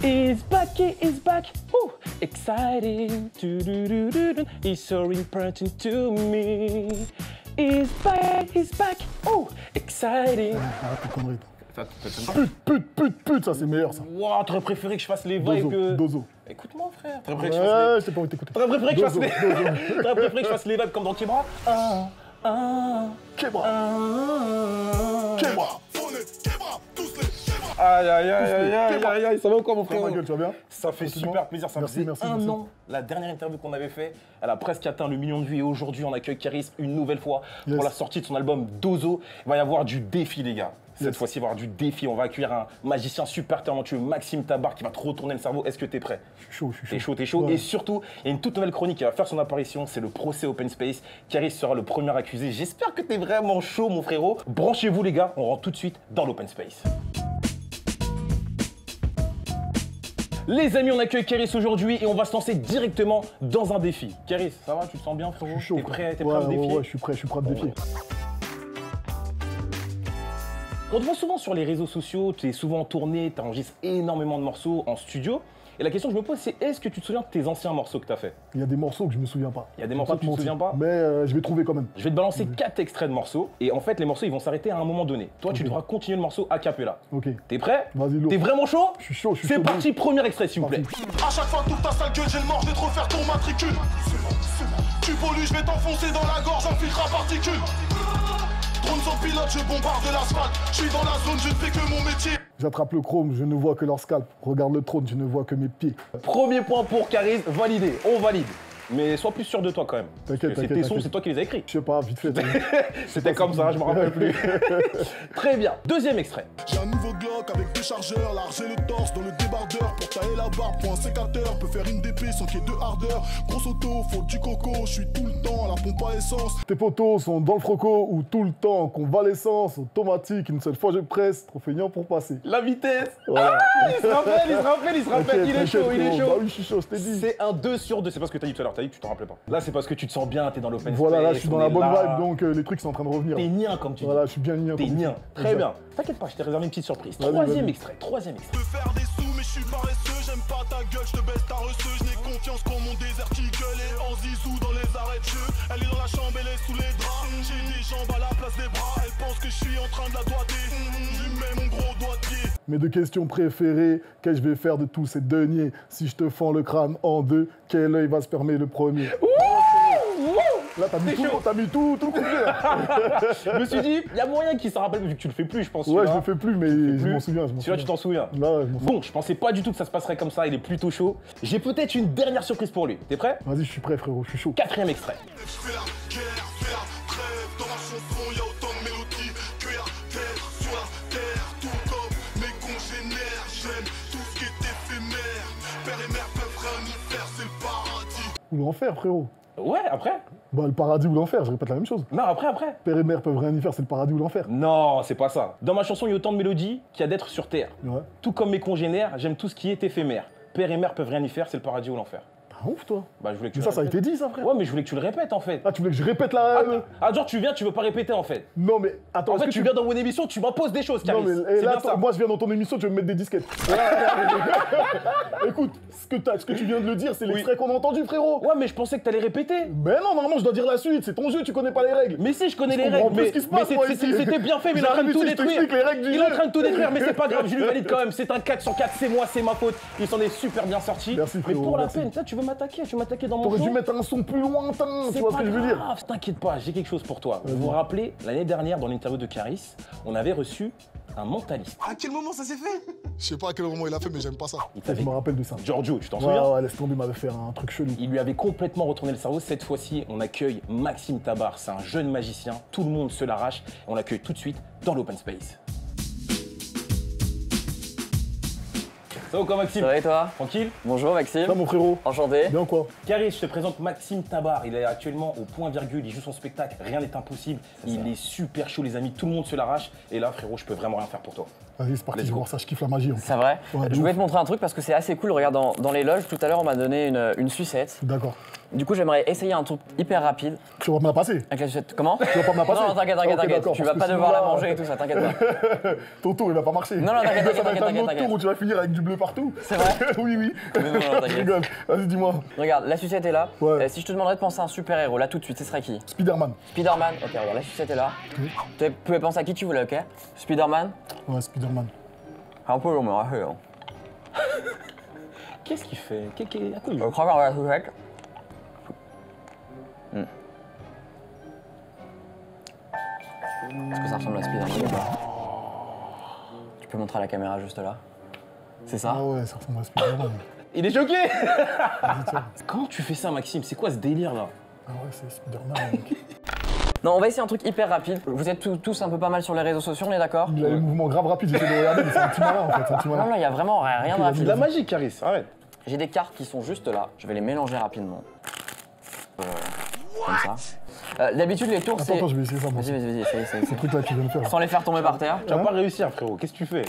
He's back, he is back. Ooh, exciting. He's so important to me. He's back. Oh, exciting. Arrête tes conneries. Pute, ça c'est meilleur ça. Wow, t'aurais préféré que je fasse les vibes que... Dozo. Écoute-moi frère. T'aurais préféré que je fasse les... je t'ai pas envie d'écouter. T'aurais préféré que je fasse les... T'aurais préféré que je fasse les vibes comme dans Kebra. Kebra. Aïe, ça va ou quoi mon frère? Ma gueule, tu vas bien? Ça fait super plaisir, ça faisait un an. La dernière interview qu'on avait fait, elle a presque atteint le million de vues et aujourd'hui on accueille Karis une nouvelle fois pour la sortie de son album Dozo. Il va y avoir du défi les gars. Cette fois-ci, il va y avoir du défi. On va accueillir un magicien super talentueux, Maxime Tabar, qui va te retourner le cerveau. Est-ce que t'es prêt? Je suis chaud. T'es chaud. Ouais. Et surtout, il y a une toute nouvelle chronique qui va faire son apparition. C'est le procès Open Space. Karis sera le premier accusé. J'espère que t'es vraiment chaud, mon frérot. Branchez-vous, les gars. On rentre tout de suite dans l'Open Space. Les amis, on accueille Karis aujourd'hui et on va se lancer directement dans un défi. Karis, ça va? Tu te sens bien, frérot? Je suis chaud. T'es prêt au défi? Ouais, je suis prêt à te défier. On te voit souvent sur les réseaux sociaux, tu es souvent en tournée, tu enregistres énormément de morceaux en studio. Et la question que je me pose, c'est est-ce que tu te souviens de tes anciens morceaux que tu as fait? Il y a des morceaux que je me souviens pas. Il y a des morceaux que tu te souviens pas? Mais je vais trouver quand même. Je vais te balancer 4 extraits de morceaux. Et en fait, les morceaux, ils vont s'arrêter à un moment donné. Toi, tu devras continuer le morceau a cappella. Ok. T'es prêt? Vas-y, lourd. T'es vraiment chaud? Je suis chaud. C'est parti, premier extrait, s'il vous plaît. À chaque fois toute ta sale gueule, j'ai le mort, je vais te refaire ton matricule. Tu pollues, je vais t'enfoncer dans la gorge, un filtre à particules. Drone sans pilote, je bombarde l'asphalte. Je suis dans la zone, je ne fais que mon métier. J'attrape le chrome, je ne vois que leur scalp. Regarde le trône, je ne vois que mes pieds. Premier point pour Karis, validé. On valide. Mais sois plus sûr de toi quand même. T'inquiète, C'est tes sons, c'est toi qui les as écrits. Je sais pas, vite fait. C'était comme ça, je me rappelle plus. Très bien. Deuxième extrait. J'ai un nouveau Glock avec deux chargeurs, large et le torse dans le débardeur. Pour tailler la barbe, pour un sécateur, peut faire une DP sans qu'il y ait de hardeur. Grosse auto, faut du coco, je suis tout le temps à la pompe à essence. Tes potos sont dans le froco ou tout le temps, convalescence, automatique, une seule fois je presse, trop feignant pour passer. La vitesse. Voilà. Ah, il se rappelle, il est chaud. Bah oui, je suis chaud, je t'ai dit. C'est un 2 sur 2, c'est pas ce que t'as dit tout à l'heure, t'as dit que tu t'en rappelais pas. Là, c'est parce que tu te sens bien, t'es dans l'open space. Voilà, là je suis dans la bonne là. vibe, donc les trucs sont en train de revenir. T'es nien comme tu dis. Voilà, je suis bien nien. T'es nien. Très bien. T'inquiète pas, je t'ai réservé une petite surprise. Troisième extrait. Je peux faire des sous, mais je suis paresseux. J'aime pas ta gueule, je te baisse ta reçue. Je n'ai confiance qu'en mon désert qui gueule. Et en zizou dans les arrêts de jeu. Elle est dans la chambre, elle est sous les draps. J'ai des jambes à la place des bras. Elle pense que je suis en train de la doigter. Je lui mets mon gros doigt de pied. Mes deux questions préférées, qu'est-ce que je vais faire de tous ces deniers? Si je te fends le crâne en deux, quel œil va se permettre le premier? Là, t'as mis tout le complet, là. Je me suis dit, il y a moyen qu'il s'en rappelle, vu que tu le fais plus, je pense. Ouais, je le fais plus, mais je m'en souviens. Celui-là, tu t'en souviens. Là, ouais, je m'en souviens. Bon, je pensais pas du tout que ça se passerait comme ça, il est plutôt chaud. J'ai peut-être une dernière surprise pour lui. T'es prêt? Vas-y, je suis prêt, frérot, je suis chaud. Quatrième extrait. Je fais la guerre, fais la trêve. Dans ma chanson, y'a autant de mélodies que y'a d'être sur la terre. Tout comme mes congénères, j'aime tout ce qui est éphémère. Père et mère peuvent rien y faire, c'est le paradis. Ou l'enfer, frérot. Ouais, après? Bah, le paradis ou l'enfer, je répète la même chose. Non, après. Père et mère peuvent rien y faire, c'est le paradis ou l'enfer. Non, c'est pas ça. Dans ma chanson, il y a autant de mélodies qu'il y a d'êtres sur Terre. Ouais. Tout comme mes congénères, j'aime tout ce qui est éphémère. Père et mère peuvent rien y faire, c'est le paradis ou l'enfer. T'as ouf, toi. Bah, je voulais que tu Mais le ça a répètes. été dit, ça, frère. Ouais, mais je voulais que tu le répètes en fait. Ah, tu voulais que je répète la... Genre, tu viens, tu veux pas répéter en fait. Non, mais attends, En est-ce fait, que tu viens dans mon émission, tu m'imposes des choses, Non, Karis. mais C'est là, bien ça. moi, je viens dans ton émission, tu veux me mettre des disquettes. Écoute, ce que tu viens de le dire, c'est l'extrait qu'on a entendu, frérot. Ouais, mais je pensais que t'allais répéter. Mais non, normalement, je dois dire la suite. C'est ton jeu, tu connais pas les règles. Mais si, je connais Je les comprends règles, plus mais, ce qui se passe, moi, ici. c'était bien fait, mais il est en train de J'arrive tout ici, je détruire. t'explique les règles du Il est en jeu. train de tout détruire, mais c'est pas grave, je lui valide quand même. C'est un 4 sur 4, c'est moi, c'est ma faute. Il s'en est super bien sorti. Merci, mais frérot, pour la merci. peine, ça, tu veux m'attaquer dans mon T'aurais dû show. mettre un son plus lointain, tu C'est vois ce pas que je veux dire. grave, t'inquiète pas, j'ai quelque chose pour toi. Vous vous rappelez, l'année dernière, dans l'interview de Karis, on avait reçu un mentaliste. À quel moment ça s'est fait? Je sais pas à quel moment il a fait, mais j'aime pas ça. Il Je t'avait- me rappelle de ça. Giorgio, tu t'en Ouais, souviens? ouais, laisse tomber, il m'avait fait un truc chelou. Il lui avait complètement retourné le cerveau. Cette fois-ci, on accueille Maxime Tabar. C'est un jeune magicien. Tout le monde se l'arrache. On l'accueille tout de suite dans l'Open Space. Ça va quoi, Maxime? Ça va et toi? Tranquille? Bonjour Maxime. Ça, mon frérot. Enchanté. Bien quoi? Caris, je te présente Maxime Tabar. Il est actuellement au point virgule. Il joue son spectacle. Rien n'est impossible. Il est super chaud, les amis. Tout le monde se l'arrache. Et là, frérot, je peux vraiment rien faire pour toi. Vas-y, c'est parti, Let's je vais go. voir ça, je kiffe la magie. En plus. C'est vrai? Ouais, de Je voulais ouf. te montrer un truc parce que c'est assez cool. Regarde, dans les loges, tout à l'heure, on m'a donné une sucette. D'accord. Du coup, j'aimerais essayer un truc hyper rapide. Tu vas me la passer. Avec la sucette. Comment? Tu vas pas me la passer? Non, t'inquiète, t'inquiète. Tu vas pas devoir la manger et tout ça, t'inquiète pas. Ton tour, il va pas marcher. Non, t'inquiète, ça va être un autre tour où tu vas finir avec du bleu partout. C'est vrai? Oui, oui. Non, Je rigole. Vas-y, dis-moi. Regarde, la sucette est là. Ouais. Si je te demanderais de penser à un super-héros, là tout de suite, ce serait qui? Spider-Man. Spider-Man. Ok, regarde, la sucette est là. Tu pouvais penser à qui tu voulais, ok? Spider-Man. Ouais, Spider-Man. Un peu, on me rassure. Qu'est-ce qu'il fait? À quoi il Je crois qu'on va la sucette. Est-ce que ça ressemble à Spider-Man ou pas? Tu peux montrer à la caméra juste là? C'est ça? Ah ouais, ça ressemble à Spider-Man. Il est choqué. Vas-y, tiens. Comment tu fais ça, Maxime? C'est quoi ce délire là? Ah ouais, c'est Spider-Man. mec. Non, on va essayer un truc hyper rapide. Vous êtes tous un peu pas mal sur les réseaux sociaux, on est d'accord? Il a les mouvements grave rapides, j'essaie de regarder, mais c'est un petit malin en fait. C'est un petit malin. Non, il y a vraiment rien de C'est rapide. de la magie, Caris, arrête. J'ai des cartes qui sont juste là. Je vais les mélanger rapidement. Comme ça. D'habitude, les tours, c'est. Attends, je vais essayer ça. Moi. Vas-y, essaye. Ce truc là que tu viens de faire. Sans les faire tomber par terre. Tu vas pas réussir, frérot. Qu'est-ce que tu fais?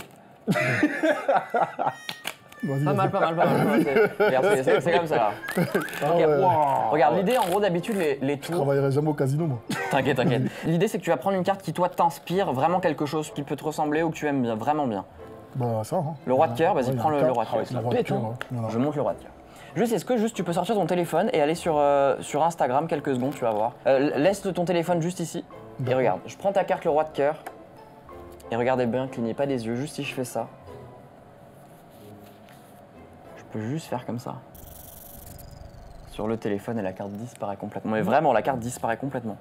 Vas-y, Pas vas-y. mal. Regarde, c'est comme ça là. Ah Ok. ouais. Wow. Regarde, l'idée en gros d'habitude les Je tours. travaillerai jamais au casino, moi. T'inquiète. L'idée c'est que tu vas prendre une carte qui toi t'inspire vraiment quelque chose qui peut te ressembler ou que tu aimes bien, vraiment bien. Bah, ça, hein. Le roi de cœur, vas-y, Ouais, prends il y a le une roi de carte. cœur. Le roi de bête, cœur, hein. ouais. Voilà. Je monte le roi de cœur. Juste, est-ce que juste tu peux sortir ton téléphone et aller sur Instagram quelques secondes, tu vas voir. Laisse ton téléphone juste ici et D'accord. regarde. Je prends ta carte le roi de cœur et regardez bien, clignez pas des yeux. Juste si je fais ça, je peux juste faire comme ça. Sur le téléphone et la carte disparaît complètement. Mais vraiment, la carte disparaît complètement.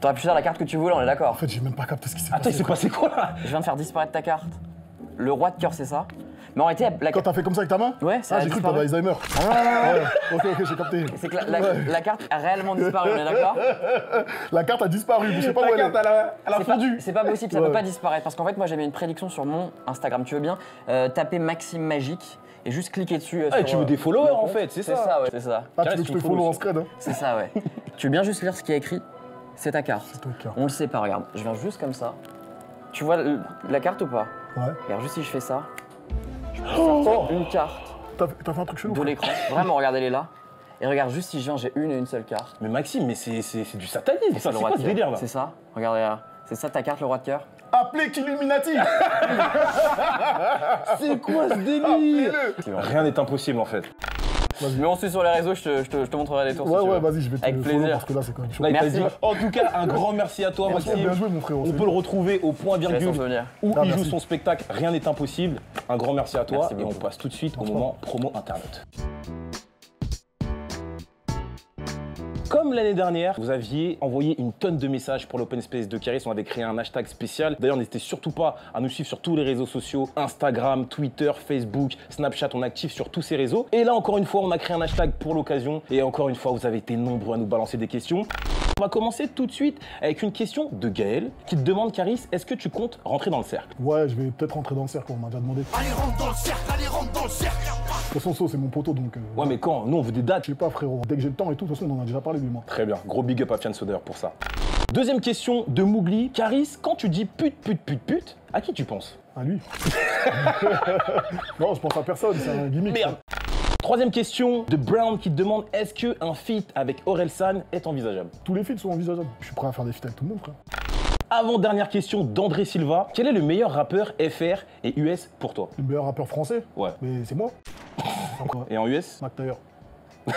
T'aurais pu faire la carte que tu voulais, on est En d'accord. fait, j'ai même pas capté ce qui s'est Attends, il s'est passé quoi là? Je viens de faire disparaître ta carte. Le roi de cœur, c'est ça. Mais en réalité, la Quand carte. t'as fait comme ça avec ta main? Ouais, ça Ah, a j'ai cru que t'avais disparu. Alzheimer. Ouais, ok, j'ai capté. C'est que la carte a réellement disparu, on est d'accord? La carte a disparu, mais je sais pas où elle est. elle a C'est pas- fondu. C'est pas possible, ça Ouais. peut pas disparaître. Parce qu'en fait, moi j'avais une prédiction sur mon Instagram. Tu veux bien taper Maxime Magique et juste cliquer dessus. Ah, sur, tu veux des followers le en compte. fait, c'est C'est ça. ça, ouais, c'est ça. Ah, tu Caresse, veux que je tu te follow follow en aussi. scred, hein? C'est ça, ouais. Tu veux bien juste lire ce qui est écrit? C'est ta carte. C'est ton cœur. On le sait pas, regarde. Je viens juste comme ça. Tu vois la carte ou pas? Ouais. Regarde, juste si je fais ça, je peux Oh, sortir une carte T'as fait un truc chelou. de frère. l'écran. Vraiment, regarde, elle est là. Et regarde, juste si je viens, j'ai une et une seule carte. Mais Maxime, mais c'est du satanisme, ça. le C'est roi quoi de ce cœur. délire là? C'est ça? Regarde. C'est ça ta carte, le roi de cœur? Appelez Illuminati. C'est quoi ce délire? Appelez-le. Rien n'est impossible en fait. Mais on suit sur les réseaux, je te montrerai les tours. si Ouais, tu veux. ouais, vas-y, je vais te Avec follow plaisir. parce que là, c'est quand même chaud. Là, il t'a Merci. dit. En tout cas, un grand merci à toi, Franchement, Maxime. bien joué, mon frérot. On peut le retrouver au point Je laisse en virgule souvenir. où Ah, il joue merci. son spectacle. Rien n'est impossible. Un grand merci à toi Merci et on beaucoup. passe tout de suite au moment promo internaute. Comme l'année dernière, vous aviez envoyé une tonne de messages pour l'Open Space de Caris. On avait créé un hashtag spécial. D'ailleurs, n'hésitez surtout pas à nous suivre sur tous les réseaux sociaux, Instagram, Twitter, Facebook, Snapchat. On est actif sur tous ces réseaux. Et là, encore une fois, on a créé un hashtag pour l'occasion. Et encore une fois, vous avez été nombreux à nous balancer des questions. On va commencer tout de suite avec une question de Gaël qui te demande, Caris, est-ce que tu comptes rentrer dans le cercle? Ouais, je vais peut-être rentrer dans le cercle, on m'a déjà demandé. Allez, rentre dans le cercle, allez, rentre dans le cercle. De toute façon, So, c'est mon poteau, donc. Ouais, mais quand? Nous, on veut des dates. Je sais pas, frérot. Dès que j'ai le temps et tout, de toute façon, on en a déjà parlé, lui, moi. Très bien, gros big up à Fian Soder pour ça. Deuxième question de Mougli. Caris, quand tu dis pute, à qui tu penses? À lui. Non, je pense à personne, c'est un gimmick. Merde. Troisième question de Brown qui te demande, est-ce qu'un feat avec Orelsan est envisageable? Tous les feats sont envisageables. Je suis prêt à faire des feats avec tout le monde, frère. Avant-dernière question d'André Silva. Quel est le meilleur rappeur FR et US pour toi? Le meilleur rappeur français? Ouais. Mais c'est moi. Encore. Et en US? Mac Taylor. Bah,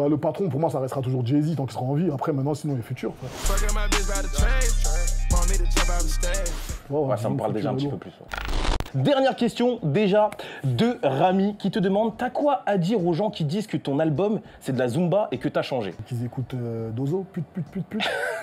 le patron, pour moi, ça restera toujours Jay-Z tant qu'il sera en vie. Après, maintenant, sinon, il est futur. frère. Fucking my bitch out of change. Want me to jump out the stage. Ouais, ça me parle déjà un petit lourd. peu plus. Ouais. Dernière question déjà de Rami qui te demande, t'as quoi à dire aux gens qui disent que ton album c'est de la Zumba et que t'as changé? Qu'ils écoutent Dozo, pute.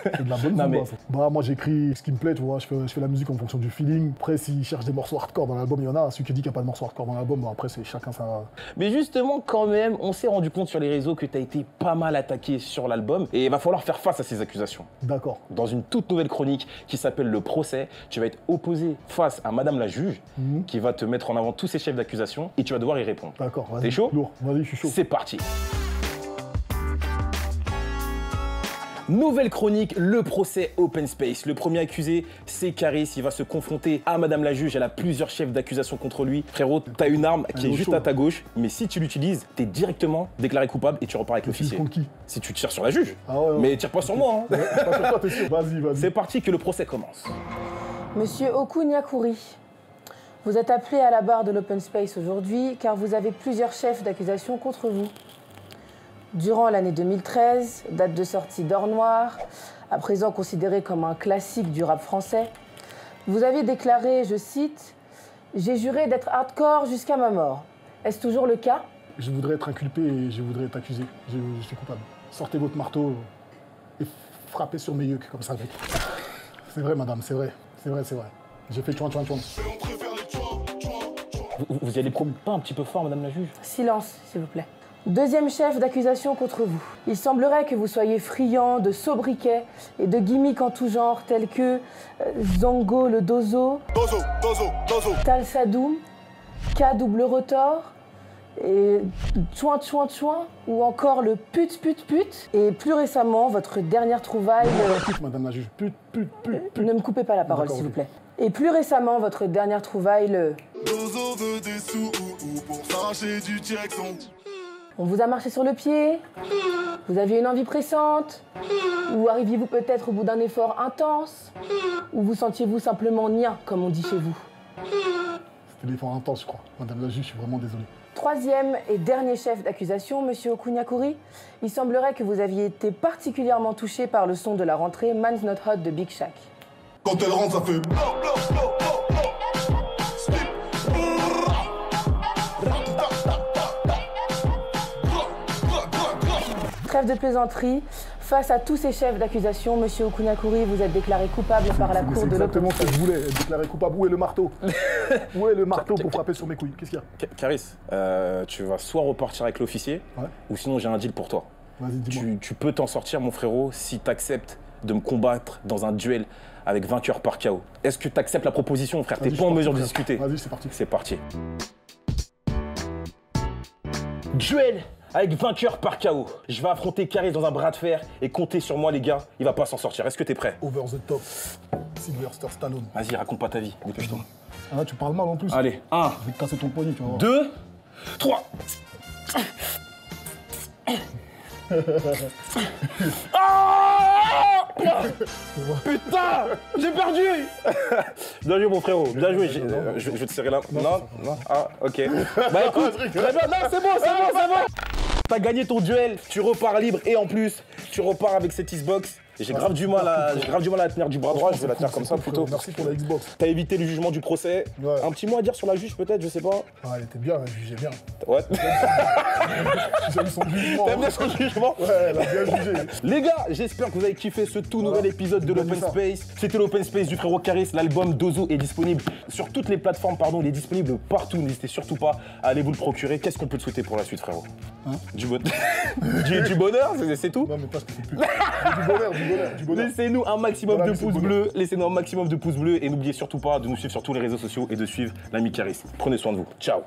C'est de la bonne Non, zumba, mais- ça. Bah, moi, j'écris ce qui me plaît, tu vois. Je fais la musique en fonction du feeling. Après, s'ils cherchent des morceaux hardcore dans l'album, il y en a. Celui qui dit qu'il n'y a pas de morceaux hardcore dans l'album, bon, après, c'est chacun sa. Mais justement, quand même, on s'est rendu compte sur les réseaux que t'as été pas mal attaqué sur l'album et il va falloir faire face à ces accusations. D'accord. Dans une toute nouvelle chronique qui s'appelle Le Procès, tu vas être opposé face à Madame la juge qui va te mettre en avant tous ces chefs d'accusation et tu vas devoir y répondre. D'accord. Vas-y. T'es chaud? Lourd. Vas-y, je suis chaud. C'est parti. Nouvelle chronique, le procès Open Space. Le premier accusé, c'est Caris. Il va se confronter à Madame la juge. Elle a plusieurs chefs d'accusation contre lui. Frérot, t'as une arme qui est juste à ta gauche, mais si tu l'utilises, t'es directement déclaré coupable et tu repars avec l'officier. Contre qui? Si tu tires sur la juge. Ah ouais, ouais. Mais tire pas sur moi. Hein. Ouais, pas sur toi, t'es sûr. Vas-y, vas-y. C'est parti que le procès commence. Monsieur Okunyakuri, vous êtes appelé à la barre de l'Open Space aujourd'hui car vous avez plusieurs chefs d'accusation contre vous. Durant l'année 2013, date de sortie d'Or Noir, à présent considéré comme un classique du rap français, vous avez déclaré, je cite, « J'ai juré d'être hardcore jusqu'à ma mort ». Est-ce toujours le cas? Je voudrais être inculpé et je voudrais être accusé. Je suis coupable. Sortez votre marteau et frappez sur mes yeux comme ça. C'est vrai, madame, c'est vrai. C'est vrai, c'est vrai. J'ai fait tchouan. Vous y allez pas un petit peu fort, Madame la juge? Silence, s'il vous plaît. Deuxième chef d'accusation contre vous. Il semblerait que vous soyez friand de sobriquets et de gimmicks en tout genre tels que Zango le Dozo, Tal Sadoum, K double rotor et Chouin ou encore le pute. Et plus récemment, votre dernière trouvaille... Madame la juge, pute. Ne me coupez pas la parole, s'il vous plaît. Et plus récemment, votre dernière trouvaille, le... Dozo veut des sous pour s'arracher du Jackson. On vous a marché sur le pied? Vous aviez une envie pressante? Ou arriviez-vous peut-être au bout d'un effort intense? Ou vous sentiez-vous simplement nien, comme on dit chez vous? C'était l'effort intense, je crois. Madame la juge, je suis vraiment désolé. Troisième et dernier chef d'accusation, Monsieur Okunyakuri, il semblerait que vous aviez été particulièrement touché par le son de la rentrée Man's Not Hot de Big Shaq. Quand elle rentre, ça fait Trêve de plaisanterie. Face à tous ces chefs d'accusation, Monsieur Okunyakuri, vous êtes déclaré coupable par la cour de l'Open exactement Space. ce que je voulais, être déclaré coupable. Où est le marteau? Où est le marteau pour frapper sur mes couilles? Qu'est-ce qu'il y a? Caris, tu vas soit repartir avec l'officier, ou sinon j'ai un deal pour toi. Vas-y, dis-moi. Tu peux t'en sortir, mon frérot, si t'acceptes de me combattre dans un duel avec vainqueur par KO. Est-ce que t'acceptes la proposition, frère? T'es pas en mesure de discuter. Vas-y, c'est parti. C'est parti. Duel avec vainqueur par KO. Je vais affronter Caris dans un bras de fer et comptez sur moi, les gars. Il va pas s'en sortir. Est-ce que t'es prêt? Over the top. Sylvester Stallone. Vas-y, raconte pas ta vie. Dépêche-toi. Ah, tu parles mal en plus. Allez, 1, Je vais te casser ton poignet, tu vas voir. 2, 3. Putain, j'ai perdu. Bien joué, mon frérot, bien joué. Je vais te serrer là. Non. Ah, ok. Bah écoute, très bien. Non, c'est bon. T'as gagné ton duel, tu repars libre et en plus, tu repars avec cette Xbox. J'ai grave du mal à tenir du bras droit, je vais la tenir comme ça plutôt. Merci pour la Xbox. T'as évité le jugement du procès. Ouais. Un petit mot à dire sur la juge peut-être, je sais pas. Ah, elle était bien, elle jugeait bien. Ouais. J'aime son jugement. T'aimes bien son jugement? Ouais, elle a bien jugé. Les gars, j'espère que vous avez kiffé ce tout nouvel épisode de l'Open Space. C'était l'Open Space du frérot Caris. L'album Dozo est disponible sur toutes les plateformes, il est disponible partout. N'hésitez surtout pas à aller vous le procurer. Qu'est-ce qu'on peut te souhaiter pour la suite, frérot? Du bonheur, c'est tout? Non, mais pas ce que c'est plus. Du bonheur. Laissez-nous un maximum Voilà, de c'est pouces bonheur. bleus. Laissez-nous un maximum de pouces bleus et n'oubliez surtout pas de nous suivre sur tous les réseaux sociaux et de suivre l'ami Caris. Prenez soin de vous. Ciao.